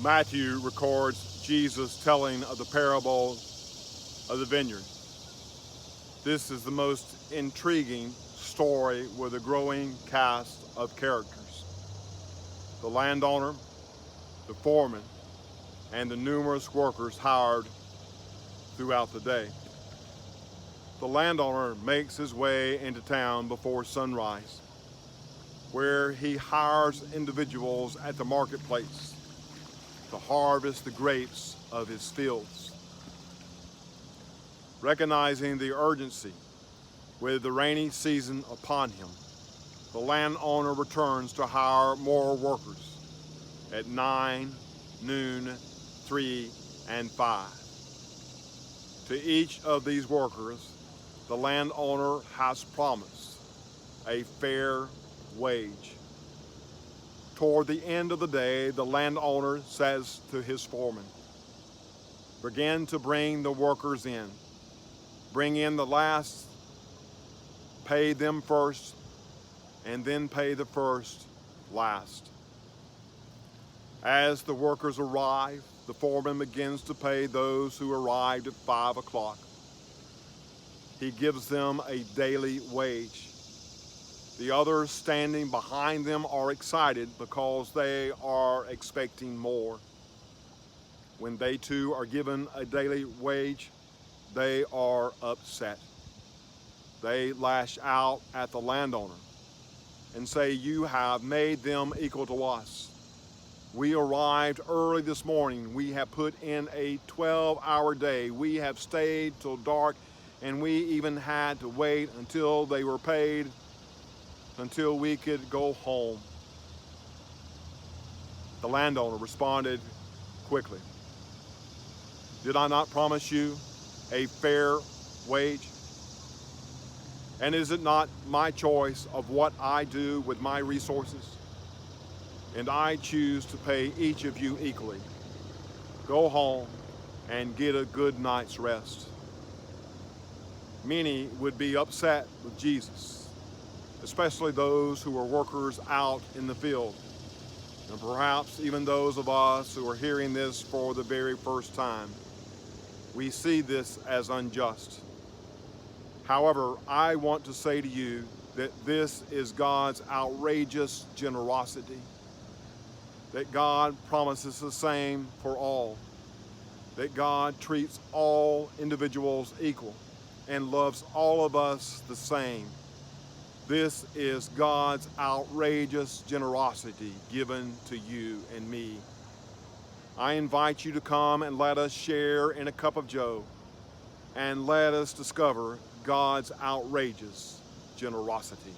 Matthew records Jesus telling of the parable of the vineyard. This is the most intriguing story with a growing cast of characters. The landowner, the foreman, and the numerous workers hired throughout the day. The landowner makes his way into town before sunrise, where he hires individuals at the marketplace to harvest the grapes of his fields. Recognizing the urgency with the rainy season upon him, the landowner returns to hire more workers at 9, noon, 3, and 5. To each of these workers, the landowner has promised a fair wage. Toward the end of the day, the landowner says to his foreman, "Begin to bring the workers in. Bring in the last, pay them first, and then pay the first last." As the workers arrive, the foreman begins to pay those who arrived at 5 o'clock. He gives them a daily wage. The others standing behind them are excited because they are expecting more. When they too are given a daily wage, they are upset. They lash out at the landowner and say, "You have made them equal to us. We arrived early this morning. We have put in a 12-hour day. We have stayed till dark, and we even had to wait until they were paid, until we could go home." The landowner responded quickly, "Did I not promise you a fair wage? And is it not my choice of what I do with my resources? And I choose to pay each of you equally. Go home and get a good night's rest." Many would be upset with Jesus, especially those who are workers out in the field, and perhaps even those of us who are hearing this for the very first time. We see this as unjust. However, I want to say to you that this is God's outrageous generosity, that God promises the same for all, that God treats all individuals equal and loves all of us the same. This is God's outrageous generosity given to you and me. I invite you to come and let us share in a cup of joe, and let us discover God's outrageous generosity.